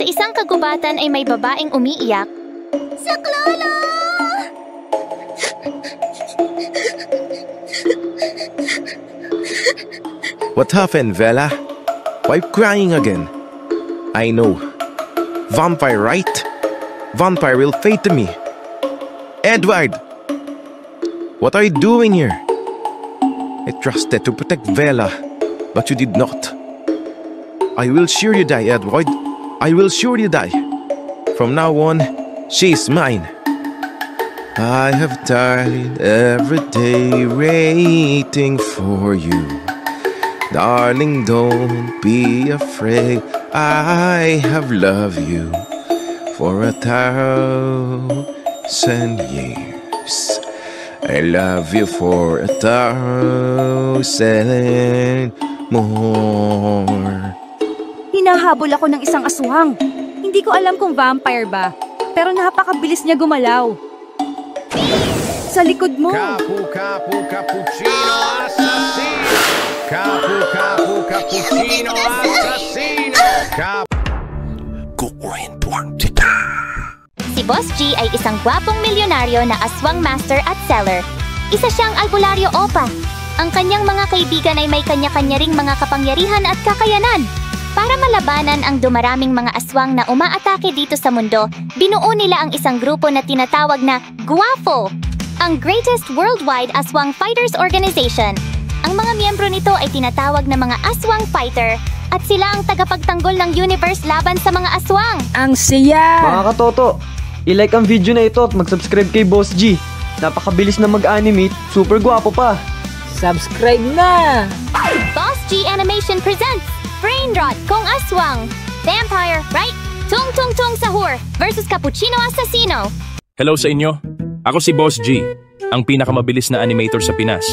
Sa isang kagubatan ay may babaeng umiiyak. Saklolo! What happened, Vela? Why crying again? I know. Vampire, right? Vampire will fate me. Edward! What are you doing here? I trusted to protect Vela, but you did not. I will surely die, Edward. I will surely die. From now on, she is mine. I have died every day waiting for you. Darling, don't be afraid. I have loved you for 1,000 years. I love you for 1,000 more. Hinahabol ako ng isang aswang. Hindi ko alam kung vampire ba, pero napakabilis niya gumalaw. Sa likod mo! Capu, capu, cappuccino, assassino! Capu, capu, cappuccino, assassino! Si Boss G ay isang gwapong milyonaryo na aswang master at seller. Isa siyang albularyo opa. Ang kanyang mga kaibigan ay may kanya-kanya ring mga kapangyarihan at kakayanan. Para malabanan ang dumaraming mga aswang na umaatake dito sa mundo, binuo nila ang isang grupo na tinatawag na GWAFO, ang Greatest Worldwide Aswang Fighters Organization. Ang mga miyembro nito ay tinatawag na mga aswang fighter at sila ang tagapagtanggol ng universe laban sa mga aswang. Ang saya! Mga katoto, i-like ang video na ito at mag-subscribe kay Boss G. Napakabilis na mag-animate, super gwapo pa. Subscribe na! Boss G Animation presents Brainrot Kung Aswang, Vampire, right? Tung Tung Tung Sahur versus Cappuccino Assassino. Hello sa inyo. Ako si Boss G, ang pinakamabilis na animator sa Pinas.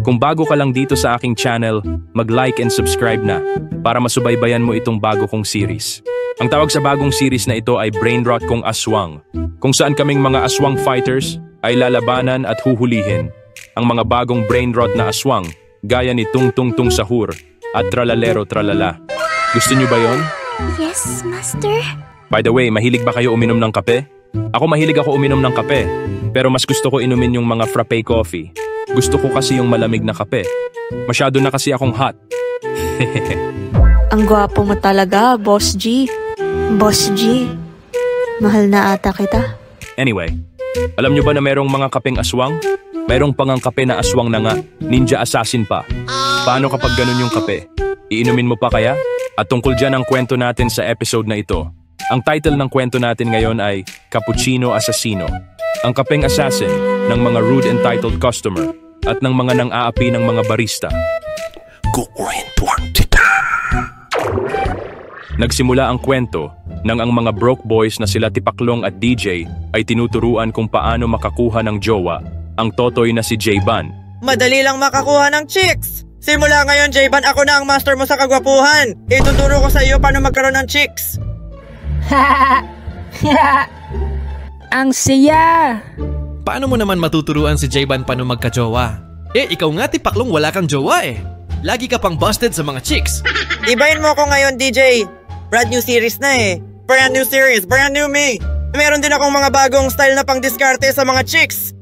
Kung bago ka lang dito sa aking channel, mag-like and subscribe na para masubaybayan mo itong bago kong series. Ang tawag sa bagong series na ito ay Brainrot Kung Aswang, kung saan kaming mga aswang fighters ay lalabanan at huhulihin ang mga bagong brainrot na aswang gaya ni Tung Tung Tung Sahur at Tralalero Tralala. Gusto niyo ba yon? Yes, Master. By the way, mahilig ba kayo uminom ng kape? Ako mahilig ako uminom ng kape, pero mas gusto ko inumin yung mga frappe coffee. Gusto ko kasi yung malamig na kape. Masyado na kasi akong hot. Ang gwapo mo talaga, Boss G. Boss G, mahal na ata kita. Anyway, alam nyo ba na merong mga kapeng aswang? Merong pangang kape na aswang na nga, ninja assassin pa. Paano kapag ganun yung kape? Iinumin mo pa kaya? At tungkol dyan ang kwento natin sa episode na ito. Ang title ng kwento natin ngayon ay Cappuccino Assassino, ang kapeng assassin ng mga rude entitled customer at ng mga nang-aapi ng mga barista. Nagsimula ang kwento nang ang mga broke boys na sila Tipaklong at DJ ay tinuturuan kung paano makakuha ng jowa ang totoy na si J-Ban. Madali lang makakuha ng chicks! Simula ngayon, J-Ban, ako na ang master mo sa kagwapuhan! Ituturo ko sa iyo paano magkaroon ng chicks! Ang saya! Paano mo naman matuturuan si J-Ban paano magka-jowa? Ikaw nga Tipaklong wala kang jowa eh. Lagi ka pang busted sa mga chicks. Ibahin mo ko ngayon, DJ. Brand new series na eh. Brand new series, brand new me. Meron din akong mga bagong style na pang diskarte sa mga chicks.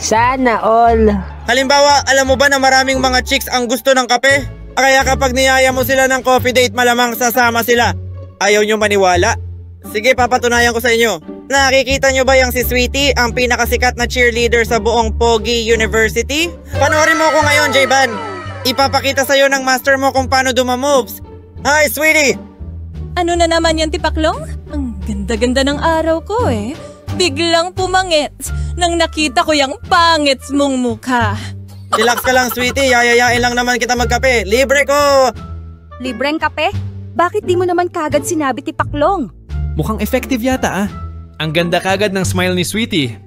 Sana all. Halimbawa, alam mo ba na maraming mga chicks ang gusto ng kape? Kaya kapag niyaya mo sila ng coffee date, malamang sasama sila. Ayaw nyo maniwala? Sige, papatunayan ko sa inyo. Nakikita nyo ba yung si Sweetie, ang pinakasikat na cheerleader sa buong Pogi University? Panoorin mo ko ngayon, J-Ban. Ipapakita sa'yo ng master mo kung paano dumamoves. Hi, Sweetie! Ano na naman yan, Tipaklong? Ang ganda-ganda ng araw ko eh. Biglang pumangit nang nakita ko yung pangits mong mukha. Relax ka lang, Sweetie. Yayayain lang naman kita magkape. Libre ko! Libreng kape? Bakit di mo naman kagad sinabi, Tipaklong? Mukhang effective yata ah. Ang ganda kagad ng smile ni Sweetie.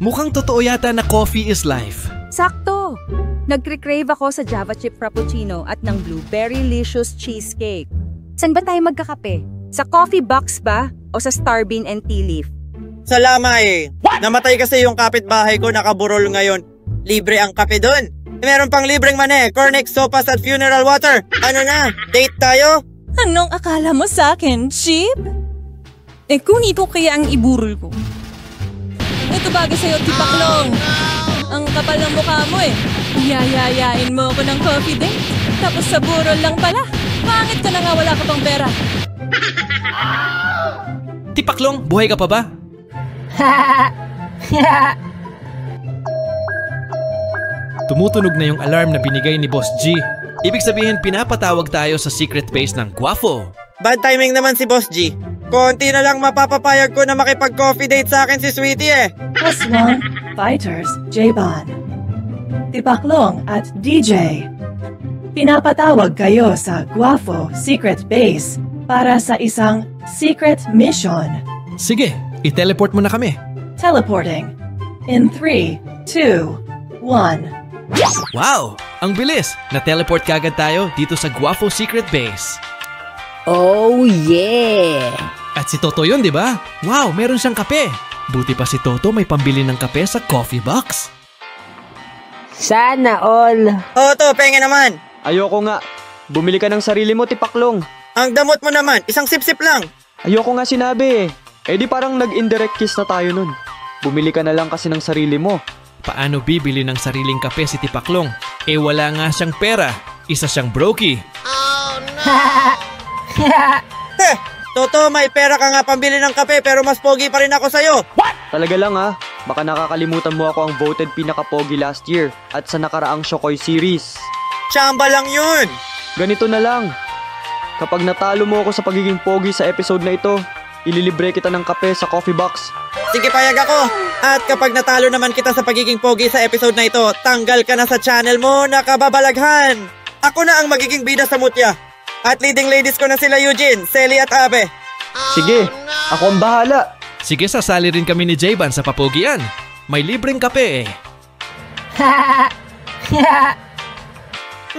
Mukhang totoo yata na coffee is life. Sakto! Nagre-crave ako sa Java Chip Frappuccino at ng Blueberry-licious Cheesecake. San ba tayo magkakape? Sa coffee box ba? O sa Starbean and Tea Leaf? Sa Lama eh. Namatay kasi yung kapitbahay ko, nakaburol ngayon. Libre ang kape dun. Meron pang libreng mane, cornex, sopas at funeral water. Ano na? Date tayo? Anong akala mo sa akin, Chip? Kung ito kaya ang iburol ko. Ito bagay sa'yo, Tipaklong. Ang kapal ng mukha mo Yayayain mo ako ng coffee date. Tapos sa burol lang pala. Pangit ka na nga, wala ka pang pera. Tipaklong, buhay ka pa ba? Tumutunog na yung alarm na binigay ni Boss G. Ibig sabihin pinapatawag tayo sa secret base ng Guafo. Bad timing naman si Boss G. Konti na lang mapapapayag ko na makipag-coffee date sa akin si Sweetie Aswang, Fighters, J-Ban, Tipaklong at DJ. Pinapatawag kayo sa Guafo Secret Base para sa isang secret mission. Sige, i-teleport mo na kami. Teleporting. In 3, 2, 1. Wow! Ang bilis! Na-teleport kagad tayo dito sa Guafo Secret Base. Oh yeah! At si Toto yun, di ba? Wow, meron siyang kape. Buti pa si Toto may pambili ng kape sa coffee box. Sana all. Toto, pengen naman. Ayoko nga. Bumili ka ng sarili mo, Tipaklong. Ang damot mo naman, isang sip-sip lang. Ayoko nga sinabi di parang nag-indirect kiss na tayo nun. Bumili ka na lang kasi ng sarili mo. Paano bibili ng sariling kape si Tipaklong? Wala nga siyang pera. Isa siyang brokey. Oh no! Toto, may pera ka nga pambili ng kape pero mas pogi pa rin ako sa'yo. What? Talaga lang baka nakakalimutan mo ako ang voted pinaka-pogi last year at sa nakaraang Shokoy series. Tsamba lang yun! Ganito na lang. Kapag natalo mo ako sa pagiging pogi sa episode na ito, ililibre kita ng kape sa coffee box. Sige, payag ako. At kapag natalo naman kita sa pagiging pogi sa episode na ito, tanggal ka na sa channel mo na kababalaghan. Ako na ang magiging bida sa mutya. At leading ladies ko na sila Eugene, Selly at Abe. Sige, ako ang bahala. Sige, sasali rin kami ni J-Ban sa papogian. May libreng kape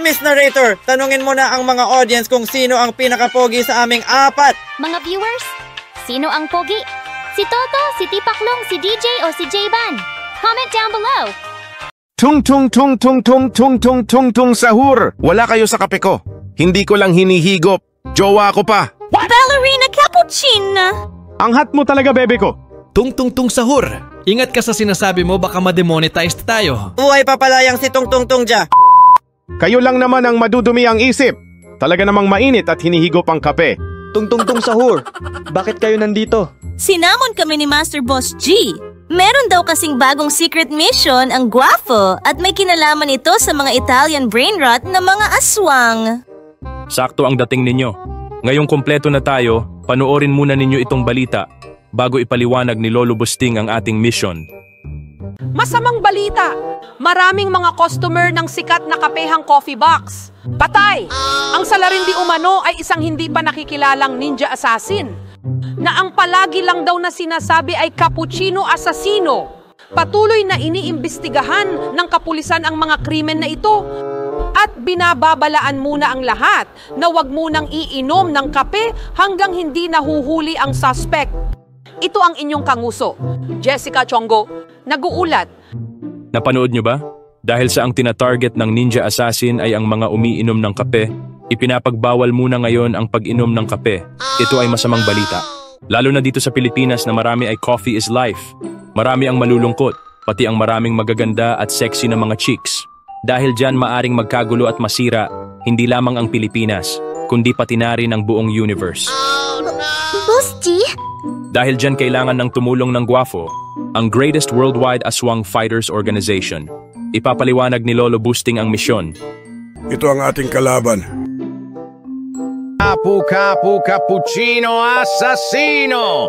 Miss Narrator, tanungin mo na ang mga audience kung sino ang pinaka-pogi sa aming apat. Mga viewers, sino ang pogi? Si Toto, si Tipaklong, si DJ o si J-Ban? Comment down below. Tung tung tung tung tung tung tung tung tung sahur. Wala kayo sa kape ko. Hindi ko lang hinihigop. Jowa ko pa. Ballerina cappuccino. Ang hot mo talaga, bebe ko. Tung tung tung sahur. Ingat ka sa sinasabi mo, baka ma-demonetized tayo. Buhay papalayang si Tung Tung Tung dya. Kayo lang naman ang madudumi ang isip. Talaga namang mainit at hinihigop ang kape. Tung tung tung sahur. Bakit kayo nandito? Sinamon kami ni Master Boss G. Meron daw kasing bagong secret mission ang Guafo at may kinalaman ito sa mga Italian brainrot na mga aswang. Sakto ang dating ninyo. Ngayong kompleto na tayo, panoorin muna ninyo itong balita bago ipaliwanag ni Lolo Busting ang ating mission. Masamang balita! Maraming mga customer ng sikat na kapehang coffee box. Patay! Ang salarin di umano ay isang hindi pa nakikilalang ninja assassin na ang palagi lang daw na sinasabi ay cappuccino assassino. Patuloy na iniimbestigahan ng kapulisan ang mga krimen na ito at binababalaan muna ang lahat na wag munang iinom ng kape hanggang hindi nahuhuli ang suspect. Ito ang inyong kanguso, Jessica Chongo, nag-uulat. Napanood nyo ba? Dahil sa ang tinatarget ng ninja assassin ay ang mga umiinom ng kape, ipinapagbawal muna ngayon ang pag-inom ng kape. Ito ay masamang balita. Lalo na dito sa Pilipinas na marami ay coffee is life. Marami ang malulungkot, pati ang maraming magaganda at sexy na mga chicks. Dahil dyan maaring magkagulo at masira, hindi lamang ang Pilipinas, kundi pati na rin ang buong universe. Boss G? Dahil dyan kailangan ng tumulong ng Guafo, ang greatest worldwide aswang fighters organization. Ipapaliwanag ni Lolo Busting ang misyon. Ito ang ating kalaban. Capu Capu Cappuccino Assassino!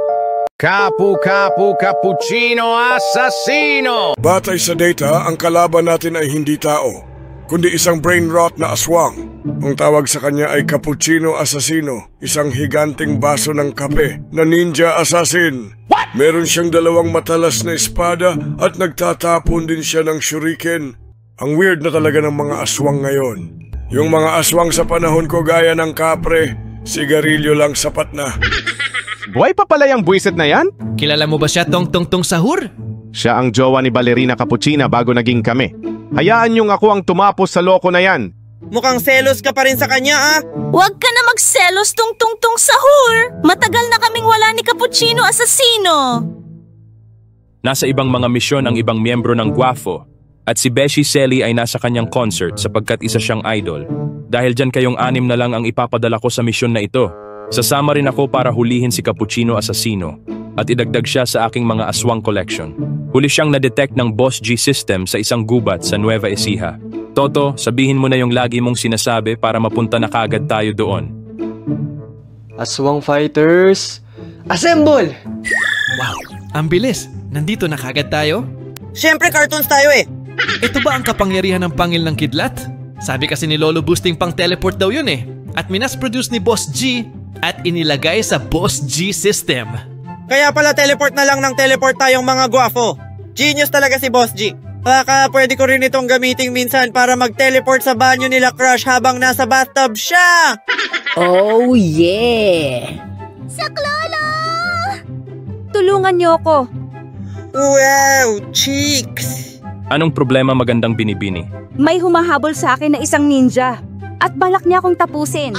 Capu Capu Cappuccino Assassino! Batay sa data, ang kalaban natin ay hindi tao, kundi isang brain rot na aswang. Ang tawag sa kanya ay Cappuccino Assassino, isang higanting baso ng kape na ninja assassin. What? Meron siyang dalawang matalas na espada at nagtatapon din siya ng shuriken. Ang weird na talaga ng mga aswang ngayon. Yung mga aswang sa panahon ko gaya ng kapre, sigarilyo lang sapat na. Buhay pa pala yung buwisit na yan? Kilala mo ba siya, Tong Tong Tong Sahur? Siya ang jowa ni Ballerina Cappuccina bago naging kami. Hayaan niyong ako ang tumapos sa loko na yan. Mukhang selos ka pa rin sa kanya ah. Huwag ka na magselos tungtungtung sahur. Matagal na kaming wala ni Cappuccino Assassino. Nasa ibang mga misyon ang ibang miyembro ng Guafo at si Beshi Selly ay nasa kanyang concert sapagkat isa siyang idol. Dahil dyan kayong 6 na lang ang ipapadala ko sa misyon na ito. Sasama rin ako para hulihin si Cappuccino Assassino at idagdag siya sa aking mga aswang collection. Huli siyang na-detect ng Boss G system sa isang gubat sa Nueva Ecija. Toto, sabihin mo na yung lagi mong sinasabi para mapunta na kagad tayo doon. Aswang Fighters, assemble! Wow, ang bilis. Nandito na kagad tayo? Siyempre cartoons tayo eh. Ito ba ang kapangyarihan ng pangil ng kidlat? Sabi kasi ni Lolo Boosting pang teleport daw yun eh. At minas-produce ni Boss G at inilagay sa Boss G system. Kaya pala teleport na lang ng teleport tayong mga Guafo. Genius talaga si Boss G. Baka pwede ko rin itong gamitin minsan para mag-teleport sa banyo nila Crush habang nasa bathtub siya. Oh yeah! Saklolo! Tulungan niyo ako. Wow, cheeks! Anong problema magandang binibini? May humahabol sa akin na isang ninja at balak niya akong tapusin.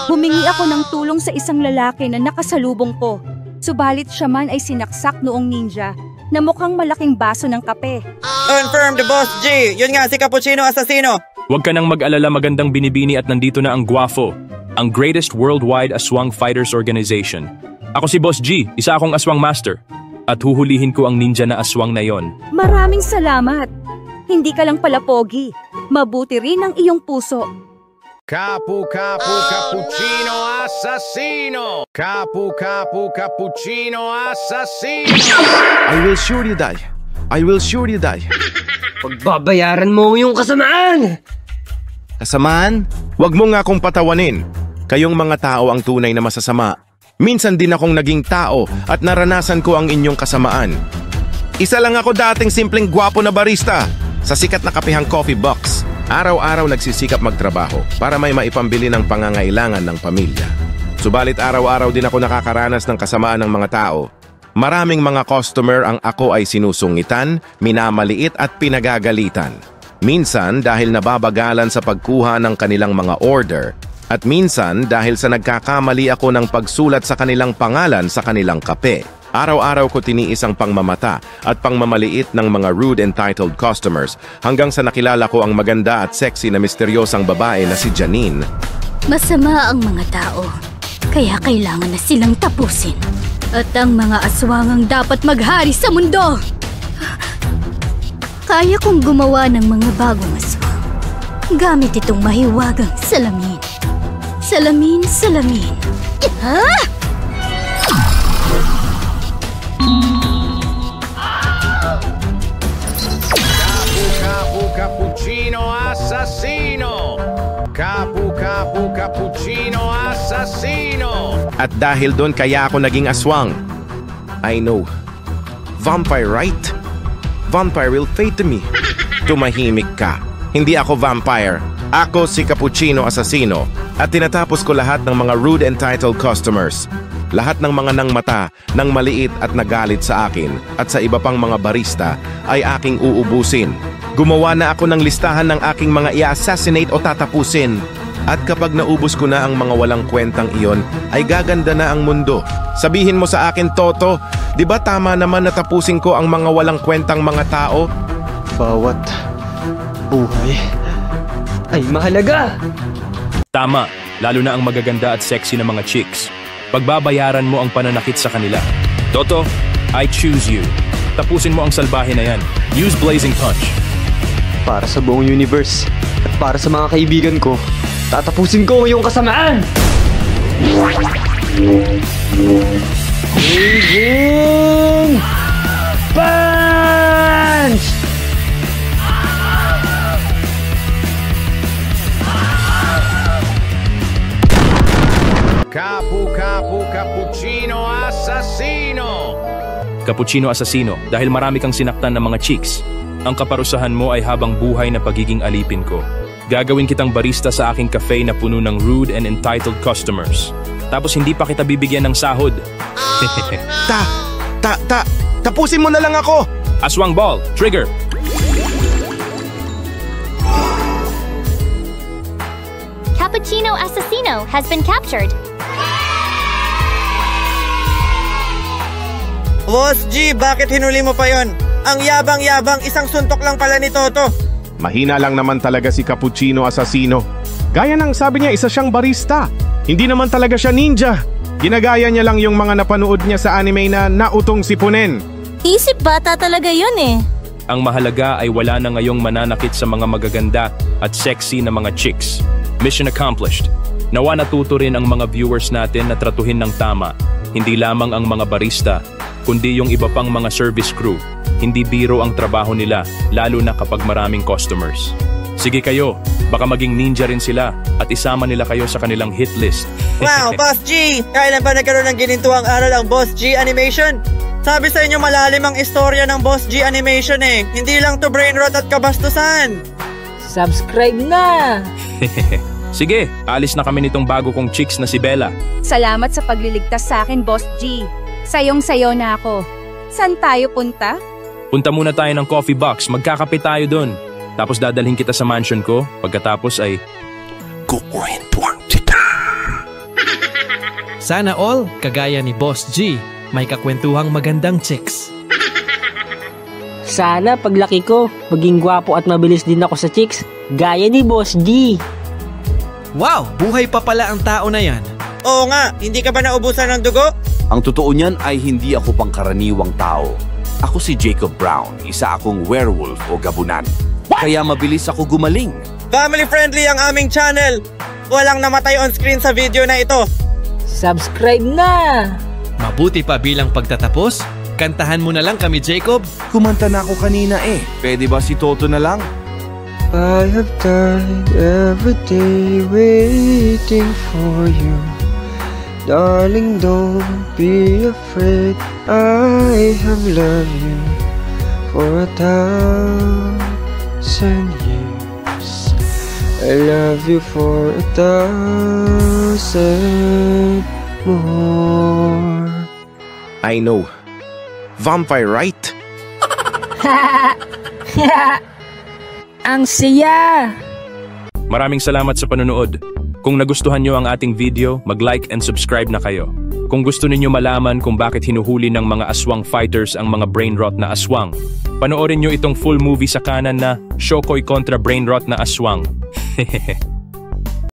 Humingi ako ng tulong sa isang lalaki na nakasalubong ko. Subalit siya man ay sinaksak noong ninja na mukhang malaking baso ng kape. Confirmed, Boss G! Yun nga si Cappuccino Assassino! Huwag ka nang mag-alala magandang binibini at nandito na ang Guafo, ang greatest worldwide aswang fighters organization. Ako si Boss G, isa akong aswang master. At huhulihin ko ang ninja na aswang na yon. Maraming salamat. Hindi ka lang pala pogi. Mabuti rin ang iyong puso. Cappuccino Assassino! Cappuccino Assassino! I will surely die. I will surely die. Pagbabayaran mo yung kasamaan! Kasamaan? Huwag mo nga akong patawanin. Kayong mga tao ang tunay na masasama. Minsan din akong naging tao at naranasan ko ang inyong kasamaan. Isa lang ako dating simpleng gwapo na barista sa sikat na kapehang Coffee Box. Araw-araw nagsisikap magtrabaho para may maipambili ng pangangailangan ng pamilya. Subalit araw-araw din ako nakakaranas ng kasamaan ng mga tao. Maraming mga customer ang ako ay sinusungitan, minamaliit at pinagagalitan. Minsan dahil nababagalan sa pagkuha ng kanilang mga order. At minsan dahil sa nagkakamali ako ng pagsulat sa kanilang pangalan sa kanilang kape. Araw-araw ko tiniis ang pangmamata at pangmamaliit ng mga rude entitled customers hanggang sa nakilala ko ang maganda at sexy na misteryosang babae na si Janine. Masama ang mga tao, kaya kailangan na silang tapusin. At ang mga aswang ang dapat maghari sa mundo. Kaya kong gumawa ng mga bagong aswang gamit itong mahiwagang salamin. Salamin, salamin. Ha? Cappuccino Assassino! Cappuccino Assassino! At dahil doon kaya ako naging aswang. I know. Vampire, right? Vampire will fade to me. Tumahimik ka. Hindi ako vampire. Ako si Cappuccino Assassino. At tinatapos ko lahat ng mga rude entitled customers. Lahat ng mga nang mata, nang maliit at nagalit sa akin at sa iba pang mga barista ay aking uubusin. Gumawa na ako ng listahan ng aking mga i-assassinate o tatapusin. At kapag naubos ko na ang mga walang kwentang iyon, ay gaganda na ang mundo. Sabihin mo sa akin, Toto, di ba tama naman na tapusin ko ang mga walang kwentang mga tao? Bawat buhay ay mahalaga. Tama, lalo na ang magaganda at sexy na mga chicks. Pagbabayaran mo ang pananakit sa kanila. Toto, I choose you. Tapusin mo ang salbahe na yan. Use Blazing Punch. Para sa buong universe at para sa mga kaibigan ko, tatapusin ko yung kasamaan! Blazing Punch! Cappuccino Assassino! Cappuccino Assassino, dahil marami kang sinaktan ng mga chicks, ang kaparusahan mo ay habang buhay na pagiging alipin ko. Gagawin kitang barista sa aking cafe na puno ng rude and entitled customers. Tapos hindi pa kita bibigyan ng sahod. Tapusin mo na lang ako! Aswang Ball, trigger! Cappuccino Assassino has been captured. Boss G, bakit hinuli mo pa yon? Ang yabang-yabang, isang suntok lang pala ni Toto. Mahina lang naman talaga si Cappuccino Assassino. Gaya ng sabi niya, isa siyang barista. Hindi naman talaga siya ninja. Ginagaya niya lang yung mga napanood niya sa anime na nautong sipunin. Isip bata talaga yun eh. Ang mahalaga ay wala na ngayong mananakit sa mga magaganda at sexy na mga chicks. Mission accomplished. Nawa natuto rin ang mga viewers natin na tratuhin ng tama. Hindi lamang ang mga barista, kundi yung iba pang mga service crew. Hindi biro ang trabaho nila, lalo na kapag maraming customers. Sige kayo, baka maging ninja rin sila at isama nila kayo sa kanilang hit list. Wow, Boss G! Kailan ba nagkaroon ng ginintuang aral ang Boss G Animation? Sabi sa inyo malalim ang istorya ng Boss G Animation eh. Hindi lang to brainrot at kabastusan. Subscribe na! Sige, alis na kami nitong bago kong chicks na si Bella. Salamat sa pagliligtas sa akin, Boss G. Sayong-sayo na ako. Saan tayo punta? Punta muna tayo ng coffee box, magkakape tayo doon. Tapos dadalhin kita sa mansion ko, pagkatapos ay... Kukwentuhan kita! Sana all, kagaya ni Boss G, may kakwentuhang magandang chicks. Sana paglaki ko, maging gwapo at mabilis din ako sa chicks, gaya ni Boss G. Wow, buhay pa pala ang tao na yan. Oo nga, hindi ka ba naubusan ng dugo? Ang totoo niyan ay hindi ako pangkaraniwang tao. Ako si Jacob Brown, isa akong werewolf o gabunan. Kaya mabilis ako gumaling. Family-friendly ang aming channel. Walang namatay on screen sa video na ito. Subscribe na! Mabuti pa bilang pagtatapos, kantahan mo na lang kami, Jacob. Kumanta na ako kanina eh. Pwede ba si Toto na lang? I have died every day waiting for you. Darling, don't be afraid. I have loved you for 1,000 years. I love you for 1,000 more. I know. Vampire, right? Ang saya! Maraming salamat sa panonood. Kung nagustuhan nyo ang ating video, mag-like and subscribe na kayo. Kung gusto ninyo malaman kung bakit hinuhuli ng mga aswang fighters ang mga brainrot na aswang, panoorin nyo itong full movie sa kanan na Shokoy kontra Brainrot na Aswang. Hehehe.